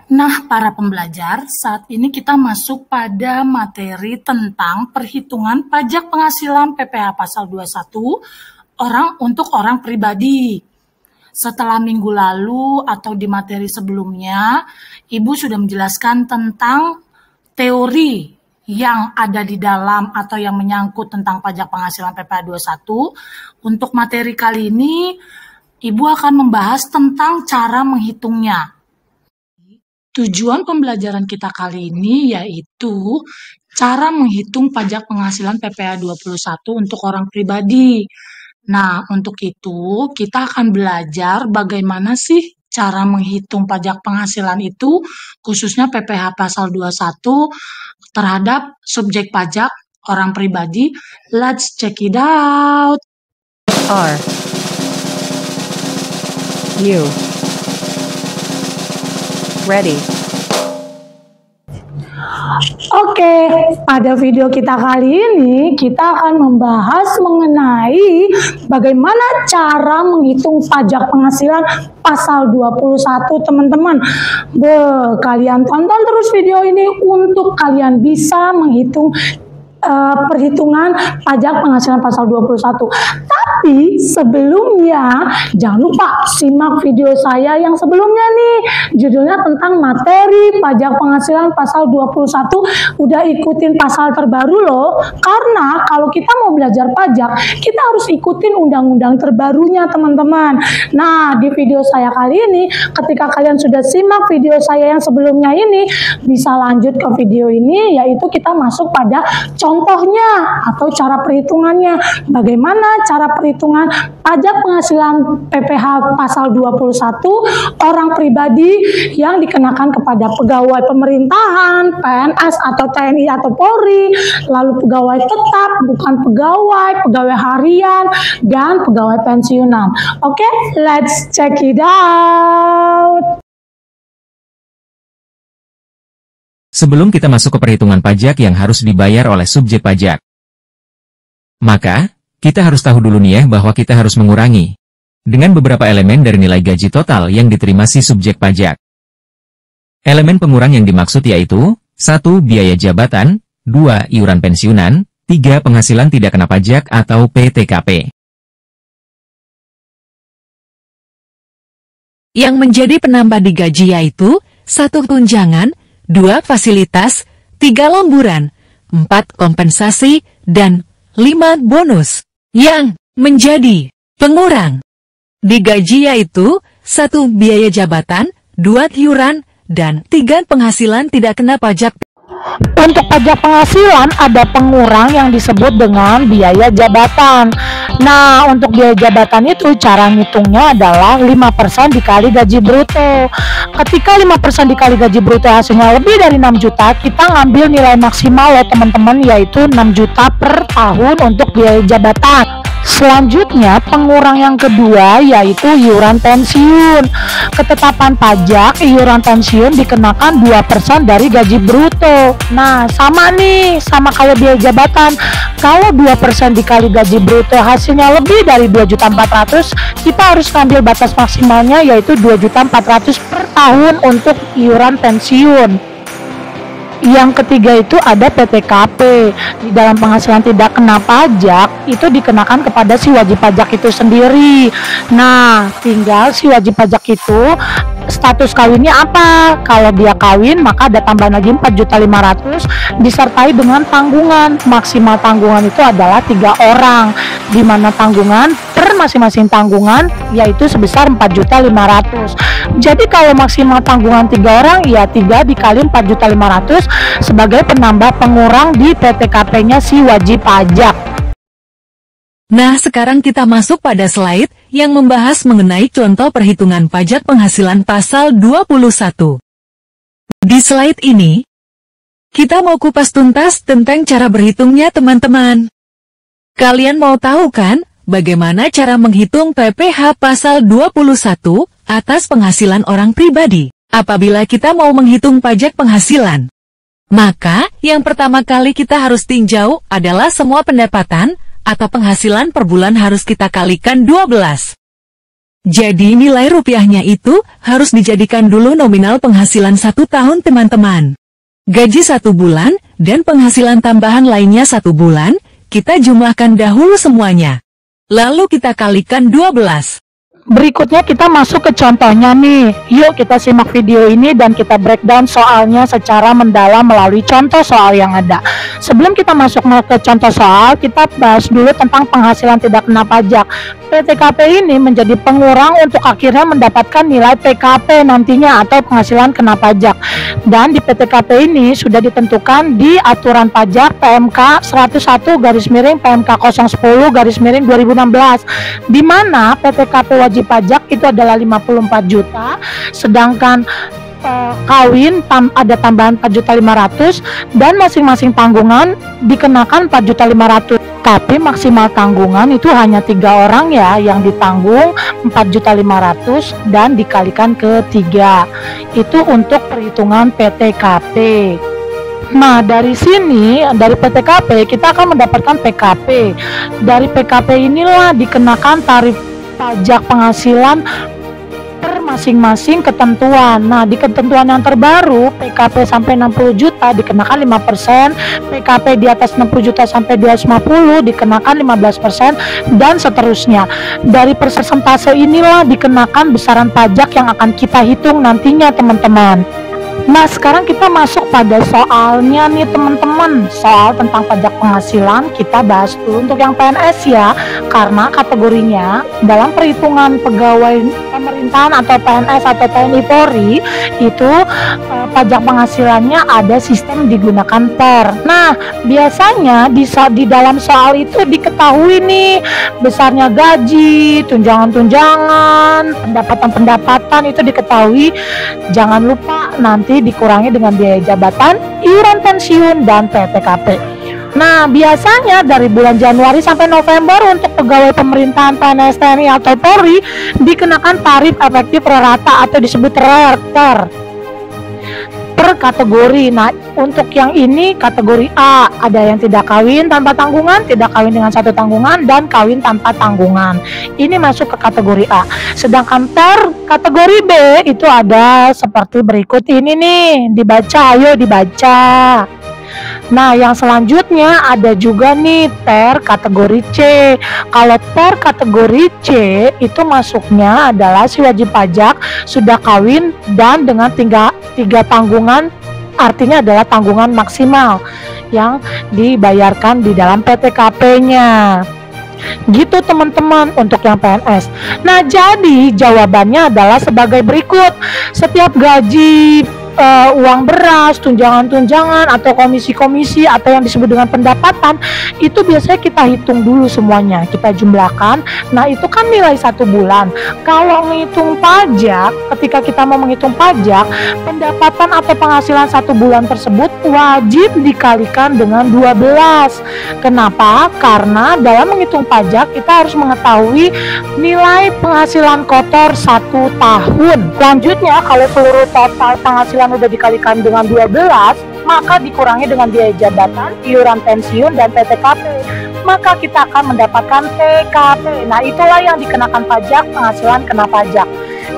Nah, para pembelajar, saat ini kita masuk pada materi tentang perhitungan pajak penghasilan PPh pasal 21 untuk orang pribadi. Setelah minggu lalu atau di materi sebelumnya, Ibu sudah menjelaskan tentang teori yang ada di dalam atau yang menyangkut tentang pajak penghasilan PPh 21. Untuk materi kali ini, Ibu akan membahas tentang cara menghitungnya. Tujuan pembelajaran kita kali ini yaitu cara menghitung pajak penghasilan PPh 21 untuk orang pribadi. Nah, untuk itu kita akan belajar bagaimana sih cara menghitung pajak penghasilan itu, khususnya PPh pasal 21 terhadap subjek pajak orang pribadi. Let's check it out. Are you ready? Oke, pada video kita kali ini kita akan membahas mengenai bagaimana cara menghitung pajak penghasilan pasal 21, teman-teman. Kalian tonton terus video ini untuk kalian bisa menghitung perhitungan pajak penghasilan pasal 21. Tapi sebelumnya jangan lupa simak video saya yang sebelumnya nih. Judulnya tentang materi pajak penghasilan pasal 21. Udah ikutin pasal terbaru loh. Karena kalau kita mau belajar pajak, kita harus ikutin undang-undang terbarunya, teman-teman. Nah, di video saya kali ini, ketika kalian sudah simak video saya yang sebelumnya ini, bisa lanjut ke video ini, yaitu kita masuk pada contohnya atau cara perhitungannya. Bagaimana cara perhitungan pajak penghasilan PPh pasal 21 orang pribadi yang dikenakan kepada pegawai pemerintahan, PNS atau TNI atau Polri, lalu pegawai tetap, bukan pegawai, pegawai harian, dan pegawai pensiunan. Oke, let's check it out. Sebelum kita masuk ke perhitungan pajak yang harus dibayar oleh subjek pajak, maka kita harus tahu dulu nih ya bahwa kita harus mengurangi dengan beberapa elemen dari nilai gaji total yang diterima si subjek pajak. Elemen pengurang yang dimaksud yaitu 1. Biaya jabatan, 2. Iuran pensiunan, 3. Penghasilan tidak kena pajak atau PTKP. Yang menjadi penambah di gaji yaitu 1. Tunjangan, 2. Fasilitas, 3. Lemburan, 4. Kompensasi, dan 5. Bonus. Yang menjadi pengurang di gaji yaitu 1. Biaya jabatan, 2. Iuran, dan 3. Penghasilan tidak kena pajak. Untuk pajak penghasilan ada pengurang yang disebut dengan biaya jabatan. Nah, untuk biaya jabatan itu cara ngitungnya adalah 5% dikali gaji bruto. Ketika 5% dikali gaji bruto hasilnya lebih dari 6 juta, kita ngambil nilai maksimal loh teman-teman, yaitu 6 juta per tahun untuk biaya jabatan. Selanjutnya, pengurang yang kedua yaitu iuran pensiun. Ketetapan pajak iuran pensiun dikenakan 2% dari gaji bruto. Nah, sama nih, sama kayak biaya jabatan. Kalau 2% dikali gaji bruto hasilnya lebih dari 2.400.000, kita harus ngambil batas maksimalnya yaitu 2.400.000 per tahun untuk iuran pensiun. Yang ketiga itu ada PTKP. Di dalam penghasilan tidak kena pajak itu dikenakan kepada si wajib pajak itu sendiri. Nah, tinggal si wajib pajak itu status kawinnya apa. Kalau dia kawin maka ada tambahan lagi 4.500.000 disertai dengan tanggungan. Maksimal tanggungan itu adalah 3 orang, di mana tanggungan per masing-masing tanggungan yaitu sebesar 4.500.000. Jadi kalau maksimal tanggungan 3 orang ya 3 dikali 4.500.000 sebagai penambah pengurang di PTKP-nya si wajib pajak. Nah, sekarang kita masuk pada slide yang membahas mengenai contoh perhitungan pajak penghasilan pasal 21. Di slide ini, kita mau kupas tuntas tentang cara berhitungnya teman-teman. Kalian mau tahu kan, bagaimana cara menghitung PPh pasal 21 atas penghasilan orang pribadi apabila kita mau menghitung pajak penghasilan? Maka, yang pertama kali kita harus tinjau adalah semua pendapatan atau penghasilan per bulan harus kita kalikan 12. Jadi nilai rupiahnya itu harus dijadikan dulu nominal penghasilan 1 tahun teman-teman. Gaji 1 bulan dan penghasilan tambahan lainnya 1 bulan, kita jumlahkan dahulu semuanya. Lalu kita kalikan 12. Berikutnya kita masuk ke contohnya nih. Yuk kita simak video ini dan kita breakdown soalnya secara mendalam melalui contoh soal yang ada. Sebelum kita masuk ke contoh soal, kita bahas dulu tentang penghasilan tidak kena pajak. PTKP ini menjadi pengurang untuk akhirnya mendapatkan nilai PKP nantinya atau penghasilan kena pajak. Dan di PTKP ini sudah ditentukan di aturan pajak PMK 101 garis miring PMK 010 garis miring 2016, di mana PTKP wajib pajak itu adalah 54 juta, sedangkan kawin ada tambahan 4.500.000 dan masing-masing tanggungan dikenakan 4.500.000. Tapi maksimal tanggungan itu hanya 3 orang ya yang ditanggung 4.500.000 dan dikalikan ke 3. Itu untuk perhitungan PTKP. Nah, dari sini, dari PTKP kita akan mendapatkan PKP. Dari PKP inilah dikenakan tarif pajak penghasilan per masing-masing ketentuan. Nah, di ketentuan yang terbaru, PKP sampai 60 juta dikenakan 5%, PKP di atas 60 juta sampai 250 dikenakan 15%, dan seterusnya. Dari persentase inilah dikenakan besaran pajak yang akan kita hitung nantinya, teman-teman. Nah, sekarang kita masuk pada soalnya nih teman-teman. Soal tentang pajak penghasilan kita bahas dulu untuk yang PNS ya, karena kategorinya dalam perhitungan pegawai pemerintahan atau PNS atau TNI Polri itu pajak penghasilannya ada sistem digunakan per. Nah, biasanya di dalam soal itu diketahui nih besarnya gaji, tunjangan-tunjangan, pendapatan-pendapatan itu diketahui. Jangan lupa nanti dikurangi dengan biaya jabatan, iuran pensiun, dan PTKP. Nah, biasanya dari bulan Januari sampai November untuk pegawai pemerintahan PNS TNI atau Polri dikenakan tarif efektif prorata atau disebut RER per kategori. Nah, untuk yang ini kategori A, ada yang tidak kawin tanpa tanggungan, tidak kawin dengan satu tanggungan, dan kawin tanpa tanggungan. Ini masuk ke kategori A. Sedangkan per kategori B itu ada seperti berikut ini nih, dibaca, ayo dibaca. Nah, yang selanjutnya ada juga nih ter kategori C. Kalau ter kategori C itu masuknya adalah si wajib pajak sudah kawin dan dengan tiga tanggungan, artinya adalah tanggungan maksimal yang dibayarkan di dalam PTKP-nya. Gitu teman-teman untuk yang PNS. Nah, jadi jawabannya adalah sebagai berikut. Setiap gaji, uang beras, tunjangan-tunjangan atau komisi-komisi atau yang disebut dengan pendapatan itu biasanya kita hitung dulu semuanya, kita jumlahkan. Nah, itu kan nilai 1 bulan. Kalau menghitung pajak, ketika kita mau menghitung pajak, pendapatan atau penghasilan 1 bulan tersebut wajib dikalikan dengan 12. Kenapa? Karena dalam menghitung pajak kita harus mengetahui nilai penghasilan kotor 1 tahun. Selanjutnya, kalau seluruh total penghasilan udah dikalikan dengan 12, maka dikurangi dengan biaya jabatan, iuran pensiun, dan PTKP, maka kita akan mendapatkan PKP. Nah, itulah yang dikenakan pajak penghasilan kena pajak.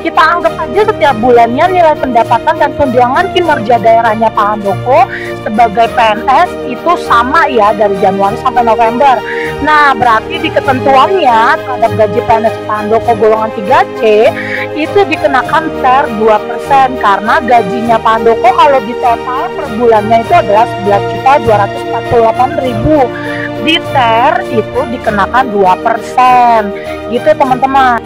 Kita anggap aja setiap bulannya nilai pendapatan dan tunjangan kinerja daerahnya Pak Handoko sebagai PNS itu sama ya dari Januari sampai November. Nah, berarti di ketentuannya terhadap gaji PNS Pak Handoko golongan 3C itu dikenakan per 2% karena gajinya Pak Handoko kalau di total per bulannya itu adalah 11.248.000. Di TER itu dikenakan 2%. Gitu teman-teman.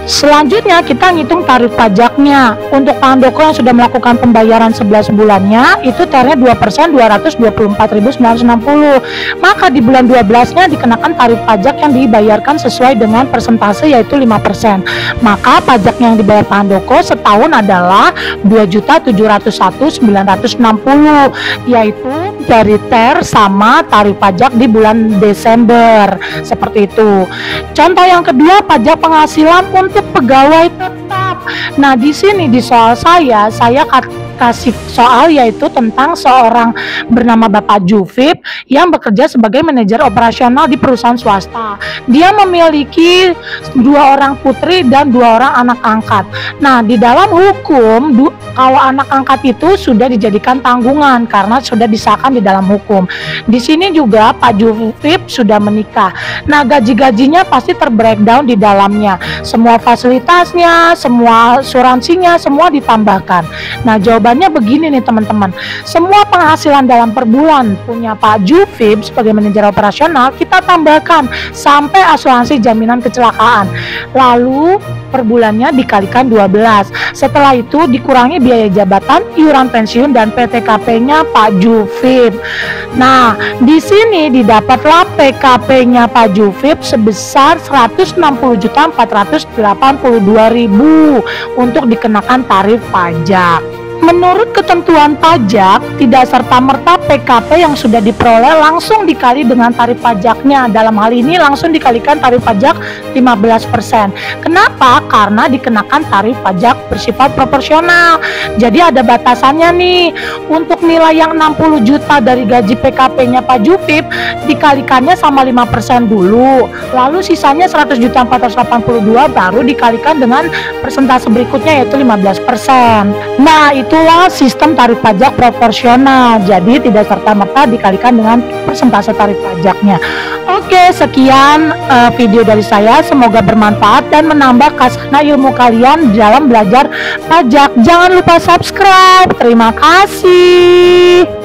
Selanjutnya kita ngitung tarif pajaknya. Untuk Pak Handoko yang sudah melakukan pembayaran 11 bulannya itu TER-nya 2%, 224.960. Maka di bulan 12-nya dikenakan tarif pajak yang dibayarkan sesuai dengan persentase yaitu 5%. Maka pajak yang dibayar Pak Handoko setahun adalah 2.701.960, yaitu dari TER sama tarif pajak di bulan Desember. Seperti itu. Contoh yang kedua, pajak penghasilan untuk pegawai tetap. Nah, di sini di soal saya dikasih soal yaitu tentang seorang bernama Bapak Jufib yang bekerja sebagai manajer operasional di perusahaan swasta. Dia memiliki 2 orang putri dan 2 orang anak angkat. Nah, di dalam hukum kalau anak angkat itu sudah dijadikan tanggungan karena sudah disahkan di dalam hukum. Di sini juga Pak Jufib sudah menikah. Nah, gaji-gajinya pasti terbreakdown di dalamnya. Semua fasilitasnya, semua asuransinya, semua ditambahkan. Nah, jawabannya begini nih teman-teman. Semua penghasilan dalam per bulan punya Pak Jufib sebagai manajer operasional kita tambahkan sampai asuransi jaminan kecelakaan. Lalu per bulannya dikalikan 12. Setelah itu dikurangi biaya jabatan, iuran pensiun dan PTKP-nya Pak Jufib. Nah, di sini didapatlah PKP-nya Pak Jufib sebesar 160.482.000 untuk dikenakan tarif pajak. Menurut ketentuan pajak, tidak serta-merta PKP yang sudah diperoleh langsung dikali dengan tarif pajaknya. Dalam hal ini langsung dikalikan tarif pajak 15%. Kenapa? Karena dikenakan tarif pajak bersifat proporsional. Jadi ada batasannya nih. Untuk nilai yang 60 juta dari gaji PKP-nya Pak Jufib, dikalikannya sama 5% dulu. Lalu sisanya 100.482 baru dikalikan dengan persentase berikutnya yaitu 15%. Nah, itulah sistem tarif pajak proporsional, jadi tidak serta-merta dikalikan dengan persentase tarif pajaknya. Oke, sekian video dari saya, semoga bermanfaat dan menambah khazanah ilmu kalian dalam belajar pajak. Jangan lupa subscribe. Terima kasih.